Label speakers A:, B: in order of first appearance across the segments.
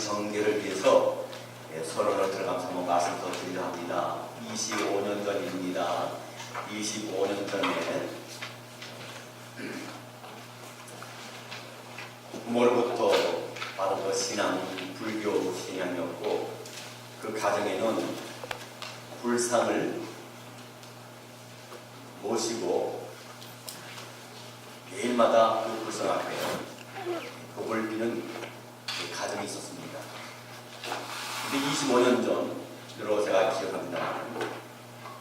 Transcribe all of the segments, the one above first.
A: 정계를 위해서 서론을 들어가면서 한번 말씀 더 드리려 합니다. 25년 전입니다. 25년 전에 부모로부터 받은 것 신앙은 불교 신앙이었고, 그 가정에는 불상을 모시고 매일마다 그 불상 앞에 복을 비는 그 가정이 있었습니다. 근데 25년 전으로 제가 기억합니다.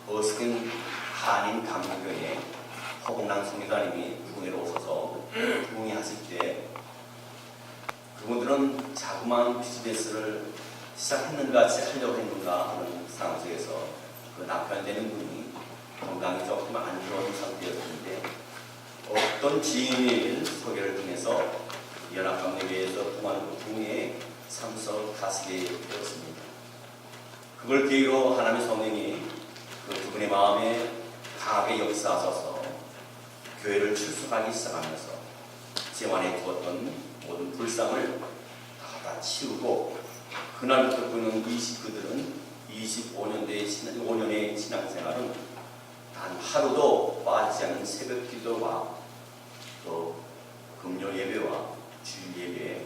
A: 어스킨 한인 강교회 허봉랑 성교사님이 부흥회로 오셔서 부흥회 하실 때 그분들은 자그마한 비즈니스를 시작했는가 하려고 했는가 하는 상황 속에서 그 남편 되는 분이 건강이 조금 안 좋은 상태였는데 어떤 지인의 소개를 통해서 연합감리교회에서 부흥회에 참석하시게 되었습니다. 그걸 계기로 하나님의 성령이 그 두 분의 마음에 강하게 역사하셔서 교회를 출석하기 시작하면서 제 안에 두었던 모든 불상을 다 치우고, 그날부터 그들은 25년의 신앙생활은 단 하루도 빠지지 않는 새벽 기도와 또 금요 예배와 주일 예배에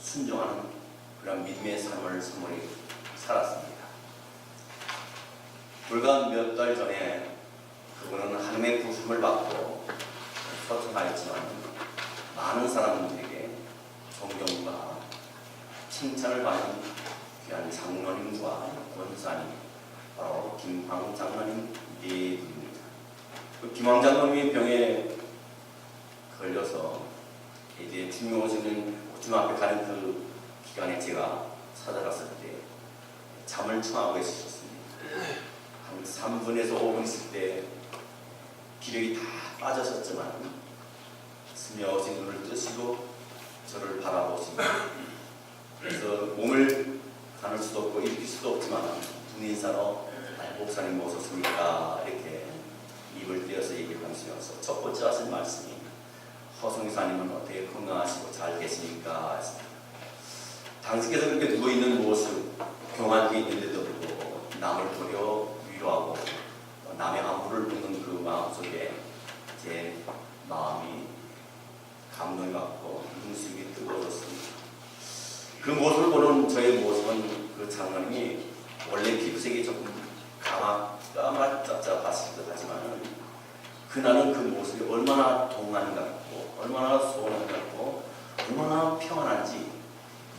A: 순종하는 그런 믿음의 삶을 살았습니다. 불과 몇 달 전에 그분은 하나님의 부름을 받고 소통하였지만 많은 사람들에게 존경과 칭찬을 받는 귀한 장로님과 권사님, 바로 김황 장로님 네 분입니다. 그 김황 장로님이 병에 걸려서 이제 중요하시는 앞에 가는 그 기간에 제가 찾아갔을 때 잠을 청하고 있으셨습니다. 한 3분에서 5분 있을 때 기력이 다 빠졌었지만 스며진 눈을 뜨시고 저를 바라보시고, 그래서 몸을 가눌 수도 없고 일으킬 수도 없지만 두 인사로 목사님 오셨습니까? 이렇게 입을 떼어서 얘기를 하시면서 첫 번째 하신 말씀이 허성사님은 어떻게 건강하시고 잘 계십니까? 당신께서 그렇게 누워있는 모습, 교만하게 있는데도 불구하고 남을 도려 위로하고 남의 안부를 묻는 그 마음속에 제 마음이 감동이 받고 눈속이 뜨거워졌습니다. 그 모습을 보는 저의 모습은 그 장로님이 원래 피부색이 조금 까맣잡잡하실 듯 하지만 그날은 그 모습이 얼마나 동안 같고 얼마나 소원 같고 얼마나 평안한지,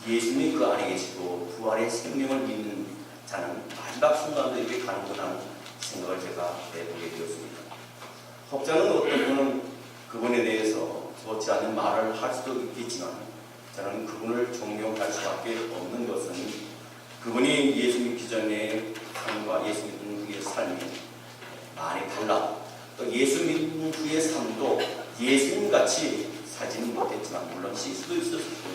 A: 예수님이 그 안에 계시고 부활의 생명을 믿는 자는 마지막 순간도 이렇게 가는구나 생각을 제가 해보게 되었습니다. 혹자는 어떤 분은 그분에 대해서 좋지 않은 말을 할 수도 있겠지만 저는 그분을 존경할 수밖에 없는 것은 그분이 예수 믿기 전에 삶과 예수 믿는 후의 삶이 많이 달라, 또 예수 믿는 후의 삶도 예수님같이 살지는 못했지만 물론 실수도 있을 수 있고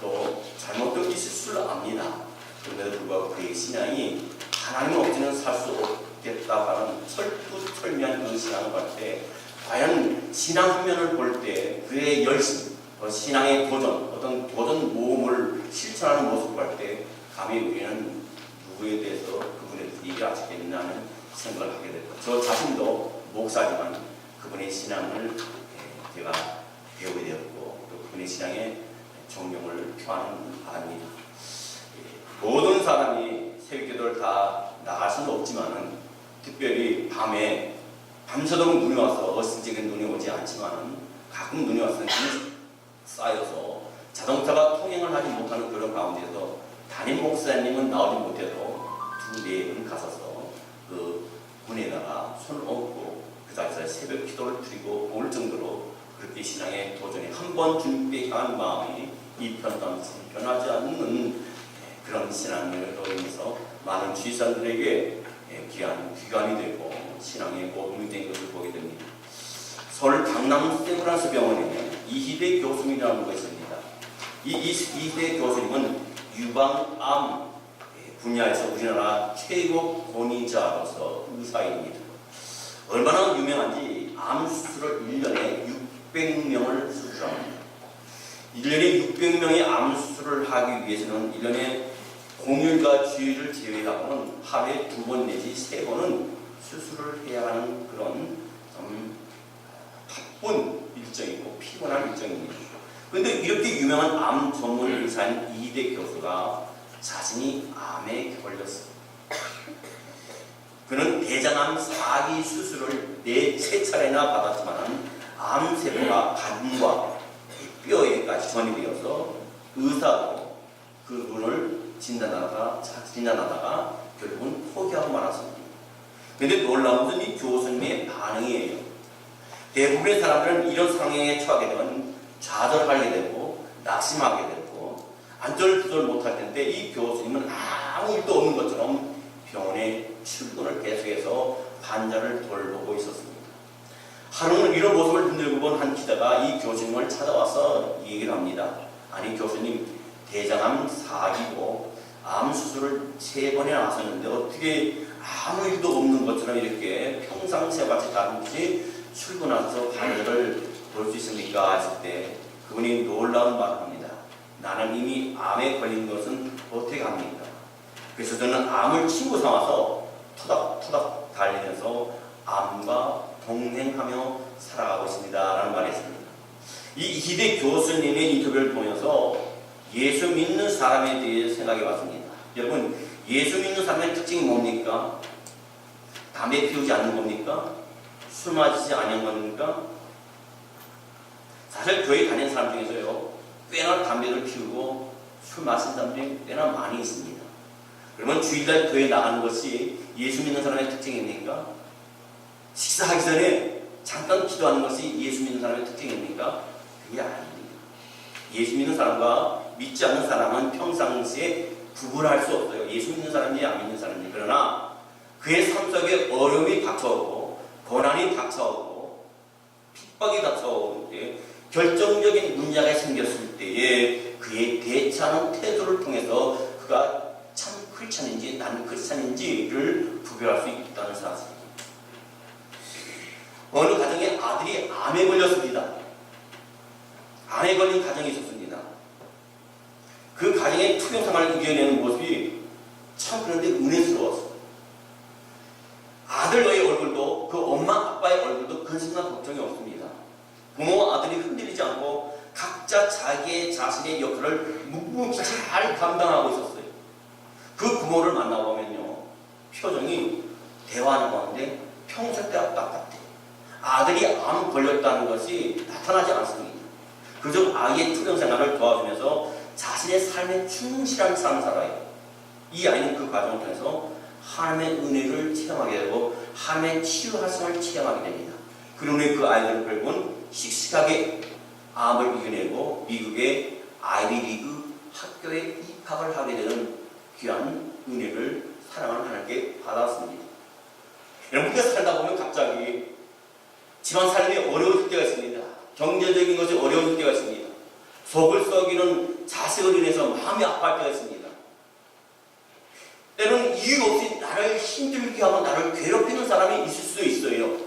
A: 또 잘못도 있을 줄 압니다. 그런데도 불구하고 그의 신앙이 하나님 없이는 살 수 없겠다라는 철두철미한 그 신앙을 볼 때, 과연 신앙 화면을 볼 때 그의 열심, 신앙의 도전, 어떤 도전 모험을 실천하는 모습을 볼 때 감히 우리는 누구에 대해서 그분에 대해서 얘기할 수 있겠냐는 생각을 하게 됐고, 저 자신도 목사지만 그분의 신앙을 제가 배우게 되었고 또 그분의 신앙에 존경을 표하는 바입니다. 모든 사람이 새벽기도를 다 나갈 수는 없지만은 특별히 밤에 밤새도록 눈이 와서 어스적인 눈이 오지 않지만은 가끔 눈이 와서 눈이 쌓여서 자동차가 통행을 하지 못하는 그런 가운데서 담임 목사님은 나오지 못해도 2-4분 가서서 그 문에다가 손을 얹고 그 자리에서 새벽 기도를 드리고 올 정도로 그렇게 신앙의 도전에 한 번 준비해 간 마음이 변하지 않는 그런 신앙으로 인해서 많은 주의사들에게 귀한 귀감이 되고 신앙의 모범이 된 것을 보게 됩니다. 서울 강남 세브란스 병원에 이희대 교수님이라는 분이 있습니다. 이 이희대 교수님은 유방암 분야에서 우리나라 최고 권위자로서 의사입니다. 얼마나 유명한지 암 수술을 1년에 600명을 수술합니다. 1년에 600명의 암 수술을 하기 위해서는 1년에 공휴일과 주일을 제외하고는 하루에 2번 내지 3번은 수술을 해야 하는 그런 좀 바쁜 일정이고 피곤한 일정입니다. 그런데 이렇게 유명한 암 전문 의사인 이대 교수가 자신이 암에 걸렸습니다. 그는 대장암 4기 수술을 3차례나 받았지만 암세포가 간과 뼈에까지 전이되어서 의사도 그 눈을 진단하다가 결국은 포기하고 말았습니다. 그런데 놀라운 것은 이 교수님의 반응이에요. 대부분의 사람들은 이런 상황에 처하게 되면 좌절하게 되고 낙심하게 되고 안절부절 못할 텐데 이 교수님은 아무 일도 없는 것처럼 병원에 출근을 계속해서 환자를 돌보고 있었습니다. 하루는 이런 모습을 눈여겨 본 한 기자가 이 교수님을 찾아와서 얘기를 합니다. 아니 교수님, 대장암 4기고 암 수술을 3번이나 하셨는데 어떻게 아무 일도 없는 것처럼 이렇게 평상시같이 다름없이 출근해서 환자를 볼 수 있습니까? 했을 때 그분이 놀라운 말을 합니다. 나는 이미 암에 걸린 것은 어떻게 합니까? 그래서 저는 암을 친구 삼아서 토닥토닥 달리면서 암과 동행하며 살아가고 있습니다. 라는 말을 했습니다. 이 이대 교수님의 인터뷰를 보면서 예수 믿는 사람에 대해 생각해 봤습니다. 여러분, 예수 믿는 사람의 특징이 뭡니까? 담배 피우지 않는 겁니까? 술 마시지 않는 겁니까? 사실 교회 다니는 사람 중에서요, 꽤나 담배를 피우고 술 마시는 사람들이 꽤나 많이 있습니다. 그러면 주일날 교회 나가는 것이 예수 믿는 사람의 특징입니까? 식사하기 전에 잠깐 기도하는 것이 예수 믿는 사람의 특징입니까? 그게 아닙니다. 예수 믿는 사람과 믿지 않는 사람은 평상시에 구분할 수 없어요. 예수 믿는 사람이 안 믿는 사람이. 그러나 그의 삶 속에 어려움이 닥쳐오고 고난이 닥쳐오고 핍박이 닥쳐올 때 결정적인 문제가 생겼을 때에 그의 대처하는 태도를 통해서 그가 참 크리스찬인지 나는 크리스찬인지를 구별할 수 있다는 사실입니다. 어느 가정에 아들이 암에 걸렸습니다. 암에 걸린 가정이 있었습니다. 그 가정의 투병 생활을 이겨내는 모습이 참 그런데 은혜스러웠어요. 아들의 얼굴도 그 엄마 아빠의 얼굴도 근심과 걱정이 없습니다. 부모와 아들이 흔들리지 않고 각자 자기의 자신의 역할을 묵묵히 잘 감당하고 있었어요. 그 부모를 만나보면요, 표정이 대화하는 가운데 평소 때와 똑같아요. 아들이 암 걸렸다는 것이 나타나지 않습니다. 그저 아이의 투병 생활을 도와주면서 자신의 삶에 충실한 삶을 살아요. 이 아이는 그 과정을 통해서 하나님의 은혜를 체험하게 되고 하나님의 치유 활성을 체험하게 됩니다. 그러니 그 아이들은 결국은 씩씩하게 암을 이겨내고 미국의 아이비리그 학교에 입학을 하게 되는 귀한 은혜를 사랑하는 하나님께 받았습니다. 여러분께 살다 보면 갑자기 집안 삶이 어려워질 때가 있습니다. 경제적인 것이 어려워질 때가 있습니다. 속을 썩이는 자식을 인해서 마음이 아파할 때가 있습니다. 때로는 이유 없이 나를 힘들게 하고 나를 괴롭히는 사람이 있을 수도 있어요.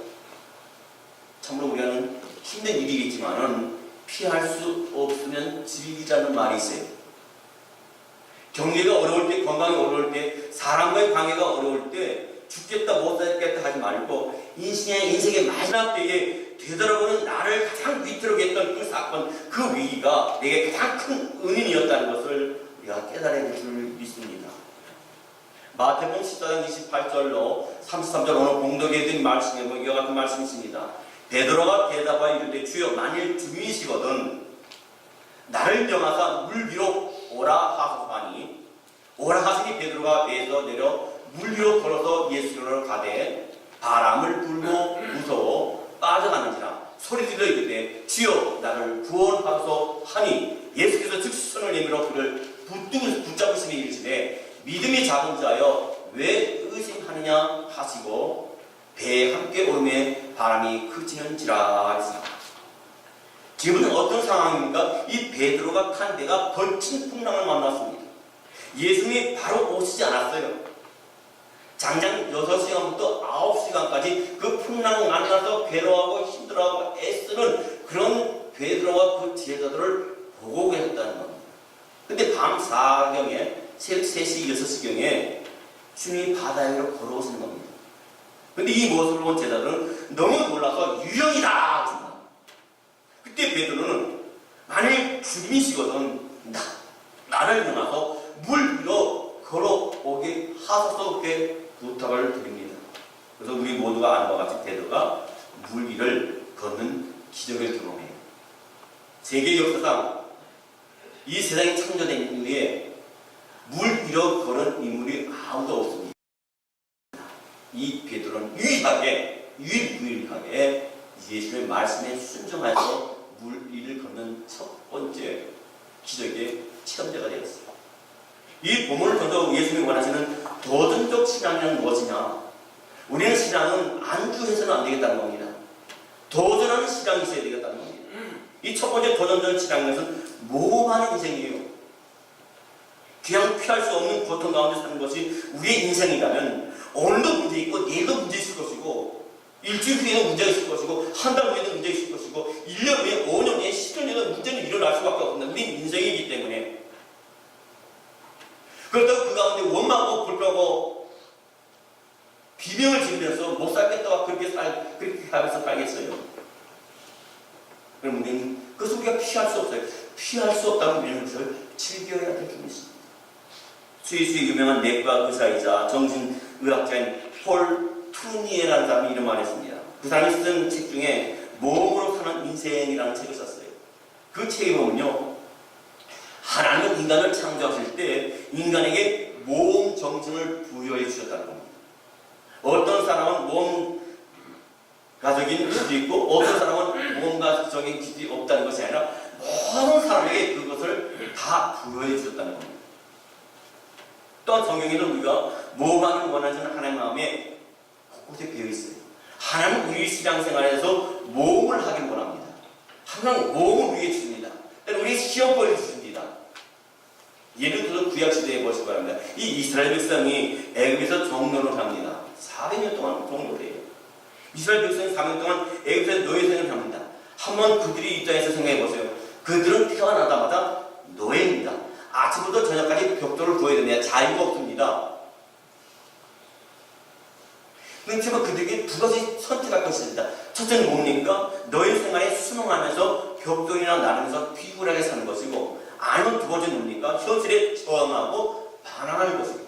A: 참으로 우리는 힘든 일이겠지만은 피할 수 없으면 즐기자는 말이 있어요. 경제가 어려울 때, 건강이 어려울 때, 사람과의 관계가 어려울 때 죽겠다 못 살겠다 하지 말고 인생의 마지막 때에 되돌아보는 나를 가장 위태롭게 했던 그 사건, 그 위기가 내게 가장 큰 은인이었다는 것을 우리가 깨달아야 될 줄 믿습니다. 마태복음 14장 28절로 33절 오늘 공독해 드린 말씀에 보면 이와 같은 말씀이 있습니다. 베드로가 대답하여 이르되 주여 만일 주이시거든 나를 명하사 물 위로 오라 하소서 하니 오라 하시니 베드로가 배에서 내려 물 위로 걸어서 예수께로 가되 바람을 불고 무서워 빠져가는지라 소리질러 이르되 주여 나를 구원하소서 하니 예수께서 즉시 손을 내밀어 그를 붙잡으시니 이르시되 믿음이 작은 자여 왜 의심하느냐 하시고 배에 함께 오르매 바람이 그치는지라 하시니라. 지금은 어떤 상황입니까? 이 베드로가 탄 배가 거친 풍랑을 만났습니다. 예수님이 바로 오시지 않았어요. 장장 6시간부터 9시간까지 그 풍랑을 만나서 괴로워하고 힘들어하고 애쓰는 그런 베드로와 그 제자들을 보고 계셨다는 겁니다. 근데 밤 4경에 새벽 3시, 6시경에 주님이 바다 위로 걸어오시는 겁니다. 근데 이 모습을 본 제자들은 너무 놀라서 유령이다 했습니다. 그때 베드로는 만일 주님이시거든 나를 일어나서 물 위로 걸어오게 하소서 그렇게 부탁을 드립니다. 그래서 우리 모두가 아는 것 같이 베드로가 물 위를 걷는 기적을 경험해요. 세계 역사상 이 세상이 창조된 이후에 물 위로 걸은 인물이 아무도 없습니다. 이 베드로는 유일하게 예수의 말씀에 순종해서 물 위를 걷는 첫 번째 기적의 체험자가 되었어요. 이 본문을 통해서 예수님이 원하시는 도전적 신앙이란 무엇이냐? 우리는 신앙은 안주해서는 안 되겠다는 겁니다. 도전하는 신앙이 있어야 되겠다는 겁니다. 이 첫 번째 도전적 신앙인 것은 모험하는 인생이에요. 그냥 피할 수 없는 고통 가운데 사는 것이 우리의 인생이라면 오늘도 문제 있고 내일도 문제 있을 것이고 일주일 후에는 문제가 있을 것이고 한 달 후에는 문제가 있을 것이고 1년 후에 5년 후에 10년 후에는 문제는 일어날 수밖에 없습니다. 우리는 인생이기 때문에. 그렇다고 그 가운데 원망하고 불평하고 비명을 지르면서 못 살겠다고 그렇게 하면서 살겠어요. 그럼 우리는 그것을 우리가 피할 수 없어요. 피할 수 없다는 이런 것을 즐겨야 될 점이 있습니다. 스위스의 유명한 내과 의사이자 정신의학자인 폴 투니에라는 사람이 이런 말을 했습니다. 그 사람이 쓴 책 중에 모험으로 사는 인생이라는 책을 썼어요. 그 책에 보면요, 하나님은 인간을 창조하실 때 인간에게 모험 정신을 부여해 주셨다는 겁니다. 어떤 사람은 모험가적인 기질이 있고 어떤 사람은 모험가적인 기질이 없다는 것이 아니라 모든 사람에게 그것을 다 부여해 주셨다는 겁니다. 또한 성경에는 우리가 모험하기를 원하는 하나님의 마음에 곳곳에 배어 있어요. 하나님은 우리 신앙생활에서 모험을 하기를 원합니다. 항상 모험을 위해 주십니다. 우리 시험거리를 주십니다. 예를 들어 구약시대에 보시기 바랍니다. 이 이스라엘 백성이 애굽에서 종노를 합니다. 400년 동안 종노를 해요. 이스라엘 백성이 400년 동안 애굽에서 노예생을 합니다. 한번 그들이 입장에서 생각해 보세요. 그들은 태어나자마자 노예입니다. 아침부터 저녁까지 벽돌을 구워야 됩니다. 자유가 없습니다. 그렇지만 그들에게 두 가지 선택할 것이 있습니다. 첫째는 뭡니까? 노예 생활에 순응하면서 벽돌이나 나르면서 비굴하게 사는 것이고, 아니면 두 번째는 뭡니까? 현실에 저항하고 반항하는 것입니다.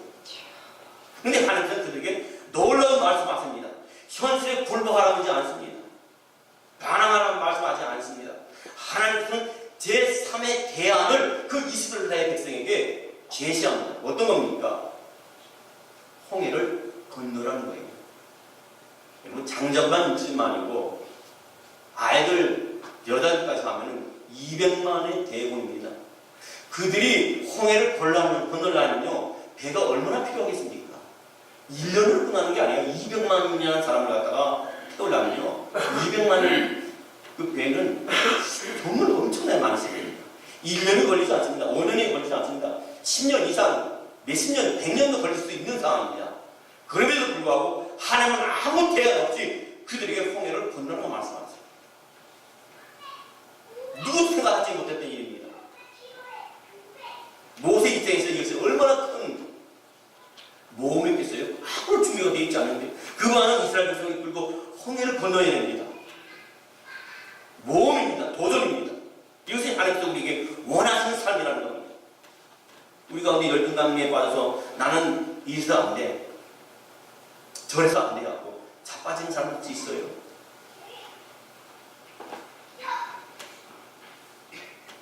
A: 그런데 하나님께서 그들에게 놀라운 말씀하십니다. 현실에 굴복하라고 하지 않습니다. 반항하라는 말씀하지 않습니다. 하나님께서는 제3의 대안을 그 이스라엘 백성에게 제시합니다. 어떤 겁니까? 홍해를 건너라는 거예요. 장자만 60만이고 아이들 여자들까지 하면 200만의 대군입니다. 그들이 홍해를 건너려면요 배가 얼마나 필요하겠습니까? 1년을 끝나는 게 아니에요. 200만이라는 사람을 갖다가 태우려면요 200만의 그 배는 정말 엄청나게 많으실 겁니다. 1년이 걸리지 않습니다. 5년이 걸리지 않습니다. 10년 이상, 몇십 년, 100년도 걸릴 수도 있는 상황입니다. 그럼에도 불구하고 하나님은 아무 대안 없이 그들에게 홍해를 건너라고 말씀하세요. 누구도 생각하지 못했던 일입니다. 모세 입장에서 이것이 얼마나 큰 모험이겠어요? 아무런 준비가 되어 있지 않은데 그 많은 이스라엘 백성이 끌고 홍해를 건너야 됩니다. 모험입니다. 도전입니다. 이것이 하나님께서 우리에게 원하시는 삶이라는 겁니다. 우리 가운데 열등감에 빠져서 나는 이래서 안 돼, 저래서 안 돼갖고 자빠진 사람도 있어요.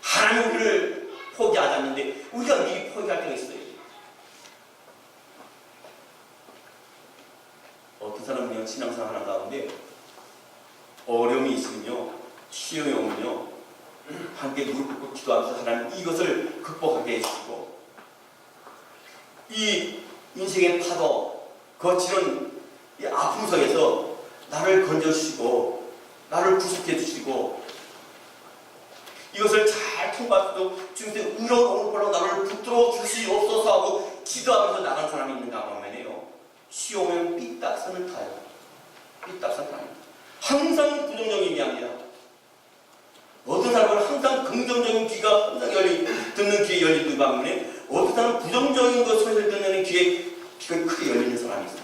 A: 하나님 우리를 포기하지 않는데 우리가 미리 포기할 때가 있어요. 어떤 사람은 신앙생활 하는 가운데 어려움이 있으면요, 시험이 오면요, 함께 무릎 꿇고 기도하면서 하나님 이것을 극복하게 해주시고, 이 인생의 파도, 거칠은 이 아픔 속에서 나를 건져주시고, 나를 구속해 주시고, 이것을 잘 통과해도 주님께 의로운 오늘걸로 나를 붙들어 주시옵소서 하고 기도하면서 나간 사람이 있는가 하면요, 시오면 삐딱선을 타요. 삐딱선 타요. 항상 부정적인 얘기합니다. 어떤 사람은 항상 긍정적인 귀가 항상 듣는 귀에 열린 반면에 어떤 사람은 부정적인 것 소리를 듣는 귀에 귀가 크게 열리는 사람이 있어요.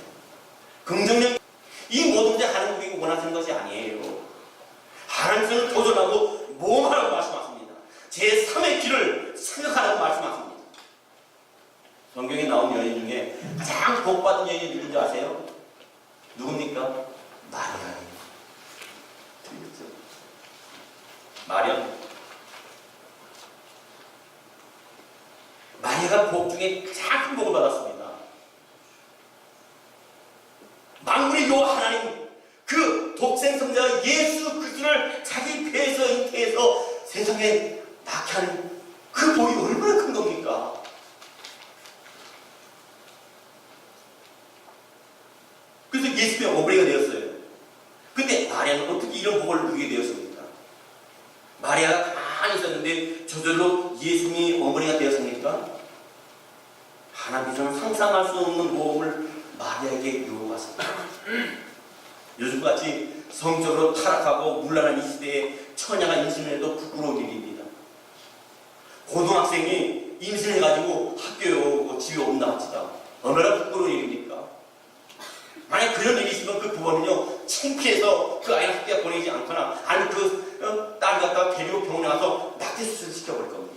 A: 긍정적 이 모든 게 하나님이 원하시는 것이 아니에요. 하나님께서는 도전하고 모험하라고 말씀하십니다. 제3의 길을 생각하라고 말씀하십니다. 성경에 나온 여인 중에 가장 복받은 여인이 누군지 아세요? 누굽니까? 마리아예요. 들렸죠? 마리아가 복 중에 가장 큰 복을 받았습니다. 만군의 여호와 하나님, 그 독생성자 예수 그리스도를 자기 배에서 잉태해서 세상에 낳게 하는 그 복이 얼마나 큰 겁니까? 그래서 예수님의 어머니가 되었어요. 근데 마리아는 어떻게 이런 복을 누리게 되었습니까? 마리아가 가만히 있었는데 저절로 예수님이 어머니가 되었습니까? 하나님께서는 상상할 수 없는 모험을 마리아에게 요구하십니다. 요즘같이 성적으로 타락하고 문란한 이 시대에 처녀가 임신을 해도 부끄러운 일입니다. 고등학생이 임신해가지고 학교에 오고 집에 온다 합시다. 얼마나 부끄러운 일입니까? 만약 그런 일이 있으면 그 부모는요, 창피해서 그 아이를 학교에 보내지 않거나 아니면 그 딸을 갖다가 데리고 병원에 가서 낙태 수술을 시켜버릴 겁니다.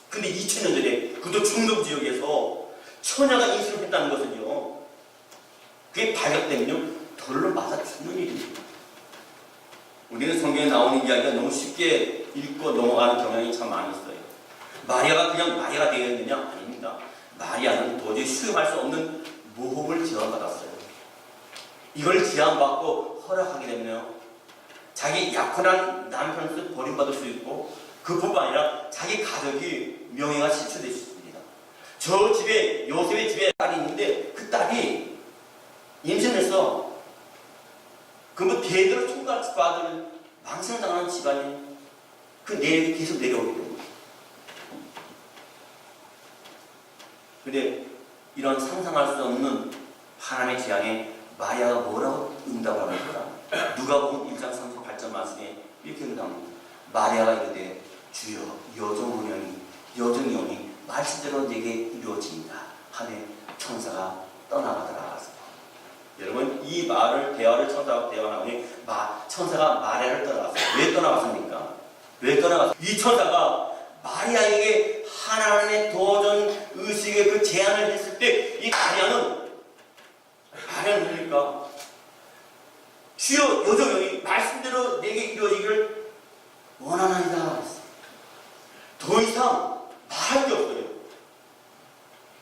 A: 근데 2000년 전에 그도 중동 지역에서 처녀가 임신을 했다는 것은요, 그게 발각되면요 돌로 맞아 죽는 일입니다. 우리는 성경에 나오는 이야기가 너무 쉽게 읽고 넘어가는 경향이 참 많이 있어요. 마리아가 그냥 마리아가 되었느냐? 아닙니다. 마리아는 도저히 수용할 수 없는 모험을 제안받았어요. 이걸 제안받고 허락하게 되면 자기 약혼한 남편을 버림받을 수 있고, 그뿐만 아니라 자기 가족이 명예가 실추될 수 있습니다. 저 집에, 요셉의 집에 딸이 있는데 그 딸이 임신해서 그 뭐 대대로 총괄받을 망신당하는 집안이 그 내력이 계속 내려오게 됩니다. 근데 이런 상상할 수 없는 하나님의 제안에 마리아가 뭐라고 응답을 합니까? 누가복음 1장 38절 말씀에 이렇게 응답합니다. 마리아가 이르되 주여 여정령이 말씀대로 내게 이루어진다 하되 천사가 떠나가더라. 여러분, 이 대화를 천사하고 대화 나오니 천사가 마리아를 떠나갔어요. 왜 떠나갔습니까? 왜 떠나갔어요? 이 천사가 마리아에게 하나님의 도전 의식의 그 제안을 했을 때 이 마리아는 뭡니까? 주여 여정령이 말씀대로 내게 이루어지기를 원하나이다. 더 이상 말할 게 없어요.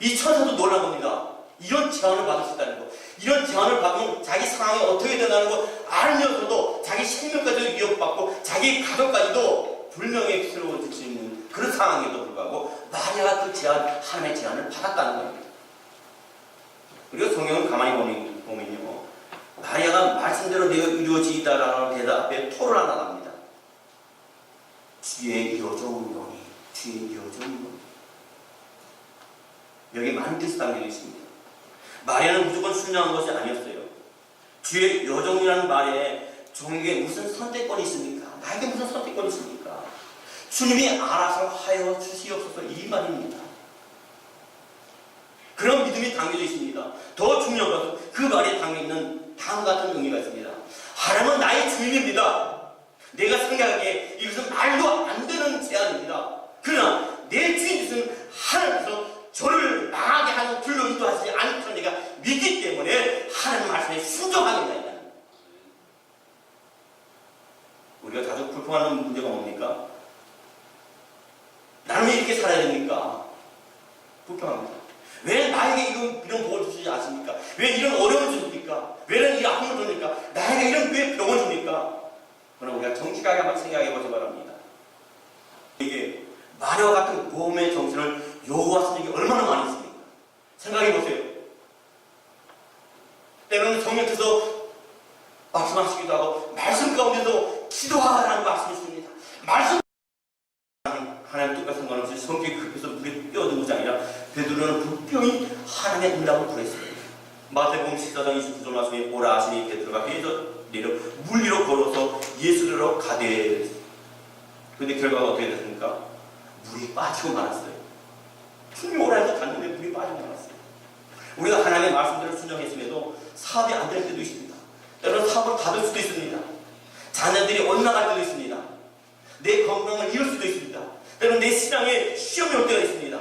A: 이 천사도 놀란 겁니다. 이런 제안을 받을 수 있다는 거. 이런 제안을 받으면 자기 상황이 어떻게 되나는 거 알면서도 자기 생명까지도 위협받고 자기 가족까지도 불명예스러워질 수 있는 그런 상황에도 불구하고 마리아가 그 하나님의 제안을 받았다는 겁니다. 그리고 성경은 가만히 보면요, 마리아가 말씀대로 내가 이루어지이다라는 대답에 토를 하나 납니다. 주의 여정령이, 주의 여정령. 여기 많은 뜻이 담겨 있습니다. 마리아는 무조건 순종한 것이 아니었어요. 주의 여정이라는 말에 종에게 무슨 선택권이 있습니까? 나에게 무슨 선택권이 있습니까? 주님이 알아서 하여 주시옵소서, 이 말입니다. 그런 믿음이 담겨져 있습니다. 더 중요한 것은 그 말에 담겨있는 다음과 같은 의미가 있습니다. 하나님은 나의 주인입니다. 내가 생각하기에 이것은 말도 안 되는 제안입니다. 그러나 내 주인은 하나님께서 저를 망하게 하는 길로 인도하시지 않고는 내가 믿기 때문에 하나님 말씀에 순종하겠다. 우리가 자주 불평하는 문제가 뭡니까? 나는 왜 이렇게 살아야 됩니까? 불평합니다. 왜 나에게 이런 복을 주시지 않습니까? 왜 이런 어려움을 주십니까? 왜 이런 아픔을 줍니까? 나에게 왜 병을 줍니까? 그러나 우리가 정직하게 한번 생각해 보시 바랍니다. 이게 마리아와 같은 모험의 정신을 요구하시는 게 얼마나 많이 있습니까? 생각해 보세요. 때로는 성령께서 말씀하시기도 하고 말씀 가운데도 기도하라는 말씀이 있습니다. 말씀 하나님 뜻과 상관없이 성격이 급해서 물에 뛰어든 것이 아니라 베드로는 분명히 하나님의 응답을 구했습니다. 마태복음 14장 29절 말씀에 오라 하시니 베드로가 배에서 내려 물 위로 걸어서 예수를 가되 그런데 결과가 어떻게 됐습니까? 물이 빠지고 말았어요. 분명히 오라해서 갔는데 물이 빠지고 말았어요. 우리가 하나님의 말씀대로 순종했음에도 사업이 안 될 때도 있습니다. 때로는 사업을 닫을 수도 있습니다. 자녀들이 엇나갈 때도 있습니다. 내 건강을 잃을 수도 있습니다. 때로는 내 신앙에 시험이 올 때가 있습니다.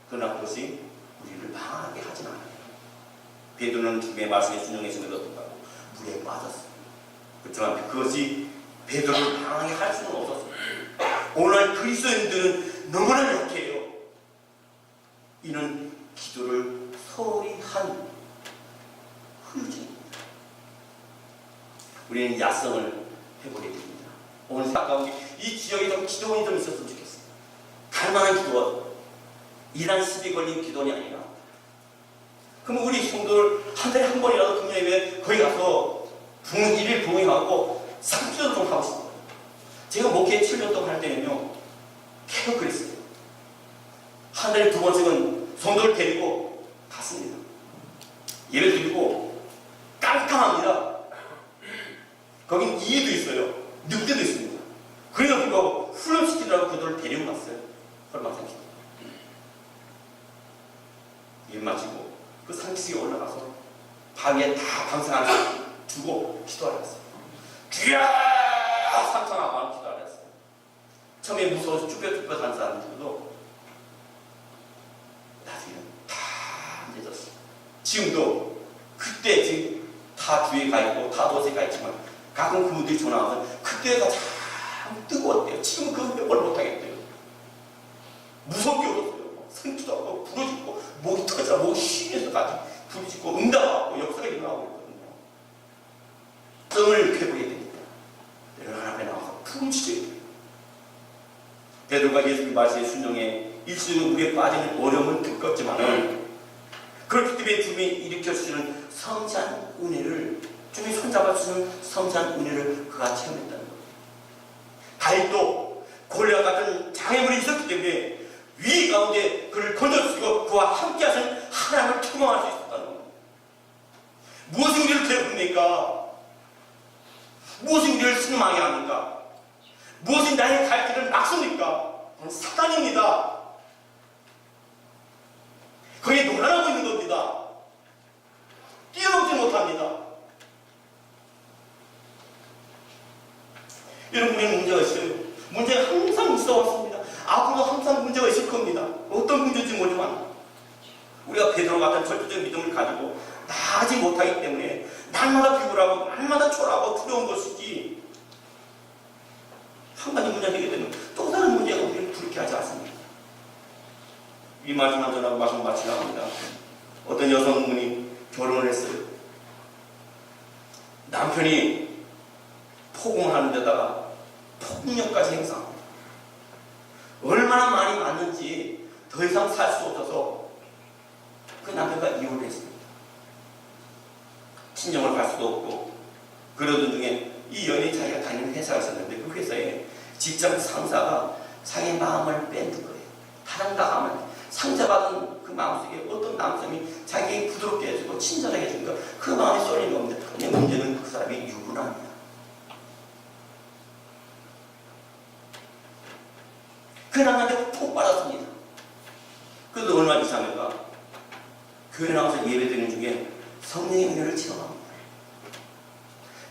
A: 그러나 그것이 우리를 방황하게 하진 않아요. 베드로는 주님의 말씀에 순종했음에도 불구하고 물에 빠졌습니다. 그렇지만 그것이 베드로를 방황하게 할 수는 없었습니다. 오늘 그리스도인들은 너무나 약해요. 이는 기도를 소홀히 한 후유증입니다. 우리는 야성을 해보게 됩니다. 오늘 가까운 이 지역에 좀 기도원이 좀 있었으면 좋겠어요. 갈만한 기도원. 이란 시비 걸린 기도원이 아니라. 그럼 우리 성도를 한 달에 한 번이라도 금요일에 거기 가서 일일 부흥하고 상기도 좀 하고 싶어요. 제가 목회 7년 동안 할 때는요, 계속 그랬어요. 한 달에 2번씩은 성도를 데리고 갔습니다. 예배 드리고 깜깜합니다. 거긴 이해도 있어요. 늑대도 있습니다. 그래서 불구하고 훈련시키더라고 그들을 데리고 갔어요. 헐망상식. 일 마치고 그 상식에 올라가서 바위에 다 방생 하나 두고 기도하려 했어요. 주야! 상상하고 기도하려 했어요. 처음에 무서워서 쭈뼛쭈뼛 한 사람들도 나중에는 다 앉아졌어요. 지금도 그때 지금 다 주위에 가 있고 다 도시에 가 있지만 가끔 그분들이 전화 와서 그때가 참 뜨거웠대요. 지금 그 뭘 못하겠대요. 무섭게 울었어요. 생기도 하고 부러지고 목이 터져 목이 쉬면서까지 부딪히고 응답하고 역사가 일어나고 있거든요. 성을 회복해야 됩니다. 내가 하나님에 나와서 품치셔야 돼요. 베드로가 예수님 말씀에 순종해 일시적으로 물에 빠지는 어려움을 겪었지만은 그렇기 때문에 주님이 일으켜주시는 성찬 은혜를 주님이 손잡아주시는 성찬 은혜를 그가 체험했다는 거예요. 다윗도 골리앗 같은 장애물이 있었기 때문에 위 가운데 그를 건져주시고 그와 함께 하신 하나님을 경험할 수 있었다는 겁니다. 무엇이 우리를 괴롭힙니까? 무엇이 우리를 실망하게 합니까? 무엇이 나의 갈 길을 막습니까? 사단입니다. 거기에 놀아나고 있는 겁니다. 뛰어넘지 못합니다. 여러분의 문제가 있어요. 문제가 항상 있어 왔습니다. 앞으로 항상 문제가 있을 겁니다. 어떤 문제인지 모르지만 우리가 베드로 같은 절대적 믿음을 가지고 나아지 못하기 때문에 날마다 비굴하고 날마다 초라하고 두려운 것이지 한 가지 문제가 되게 되면 또 다른 문제가 우리를 부르게 하지 않습니다. 이 말씀만 전하고 말씀 마치려 합니다. 어떤 여성분이 결혼을 했어요. 남편이 포공을 하는 데다가 폭력까지 행사합니다. 얼마나 많이 맞는지 더 이상 살 수 없어서 그 남편과 이혼을 했습니다. 친정을 갈 수도 없고 그러던 중에 이 연예인 자기가 다니는 회사가 있었는데 그 회사에 직장 상사가 자기 마음을 뺏는 거예요. 타당당하면 상처받은 그 마음속에 어떤 남성이 자기 부드럽게 해주고 친절하게 해주니까 그 마음이 쏠리는 겁니다. 근데 문제는 그 사람이 유부남이야. 그 남자한테 푹 빠졌습니다. 그래도 얼마나 이상한가? 교회 나와서 예배 드리는 중에 성령의 은혜를 체험합니다.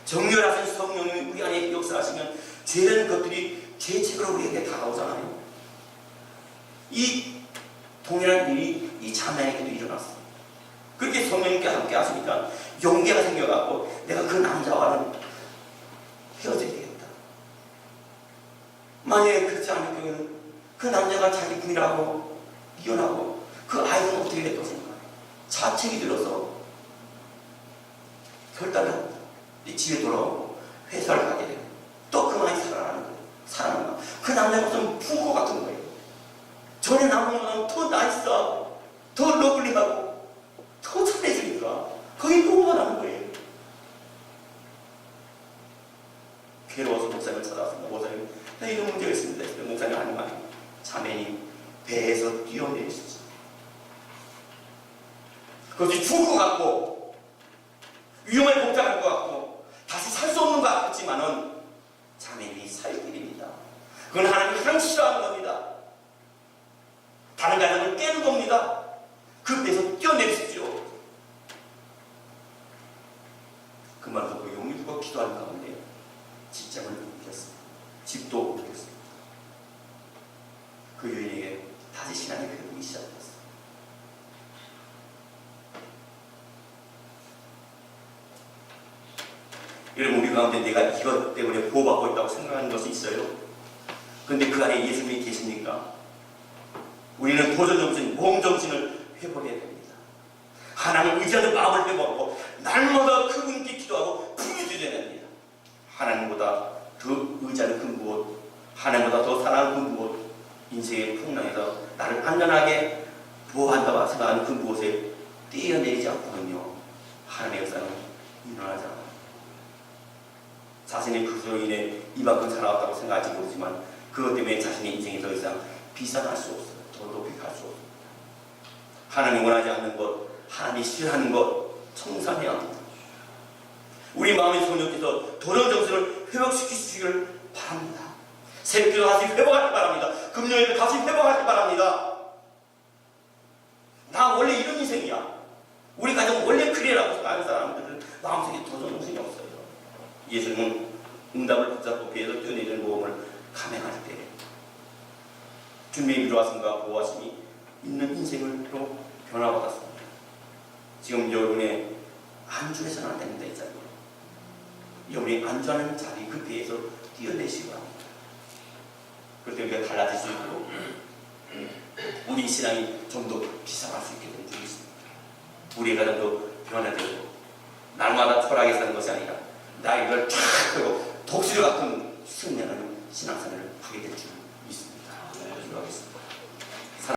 A: 정결하신 성령이 우리 안에 역사하시면 죄라는 것들이 죄책으로 우리에게 다가오잖아요. 이 동일한 일이 이 자매에게도 일어났어요. 그렇게 성령님께 함께 하시니까 용기가 생겨갖고 내가 그 남자와는 헤어져야 되겠다. 만약에 그렇지 않을 경우에는 그 남자가 자기 부인하고 이혼하고 그 아이는 어떻게 될 것인가? 자책이 들어서 결단을 합니다. 집에 돌아오고 회사를 가게 되고 또 그만이 살아나는 거예요. 살아나는 거예요. 그 남자가 무슨 풍고 같은 거예요. 전에 남자보다는 더 나이스하고 더 러블리하고 더 잘해주니까 거기 뽀뽀가 나는 거예요. 괴로워서 목사님을 찾아왔습니다. 목사님, 나 이런 문제가 있습니다. 목사님 아니면 자매님 배에서 뛰어내리시죠. 그것이 죽을 것 같고 위험에 봉착할 것 같고 다시 살 수 없는 것 같지만은 하나님이 살길입니다. 그건 하나님이 가장 싫어하는 겁니다. 다른 가정을 깨는 겁니다. 그 배에서 뛰어내십시오. 그 말 듣고 용기 두고 기도하는 가운데 직장을 옮겼습니다. 집도 옮겼습니다. 그 여인에게 다시 신앙이 회복이 시작됐어요. 여러분, 우리 가운데 내가 이것 때문에 보호받고 있다고 생각하는 것이 있어요? 그런데 그 안에 예수님이 계십니까? 우리는 도전정신, 모험정신을 회복해야 됩니다. 하나님을 의지하는 마음을 회복하고 날마다 그분께 기도하고 부르짖어야 됩니다. 하나님보다 더 의지하는 그 무엇, 하나님보다 더 사랑하는 그 무엇, 인생의 풍랑에서 나를 안전하게 보호한다고 생각하는 그 무엇에 뛰어내리지 않고는요, 하나님의 역사는 일어나지 않아요. 자신이 그것으로 인해 이만큼 살아왔다고 생각할지 모르지만 그것 때문에 자신의 인생이 더 이상 비상할 수 없어요. 더 높이 갈 수 없습니다. 하나님이 원하지 않는 것, 하나님이 싫어하는 것 청산해야 합니다. 우리 마음의 성령께서 도전 정신을 회복시키시기를 바랍니다. 새벽기도 다시 회복하길 바랍니다. 금요일도 다시 회복하길 바랍니다. 나 원래 이런 인생이야. 우리 가정 원래 그래라고 생각하는 사람들은 마음속에 도전 정신이 없어요. 예수님은 응답을 붙잡고 배에서 뛰어내리는 모험을 감행할 때 주님의 위로하심과 보호하심이 있는 인생으로 변화받았습니다. 지금 여러분의 안주해서는 안 됩니다. 이 자리. 여러분이 안주하는 자리 그 배에서 뛰어내시기 바랍니다. 그럴 때 우리가 달라질 수 있고 우리 신앙이 좀 더 비상할 수 있게 되는 줄이 있습니다. 우리의 가정도 변화되고 날마다 초라하게 사는 것이 아니라 나이를 쫙 펴고 독수리 같은 승리하는 신앙생활을 하게 될 줄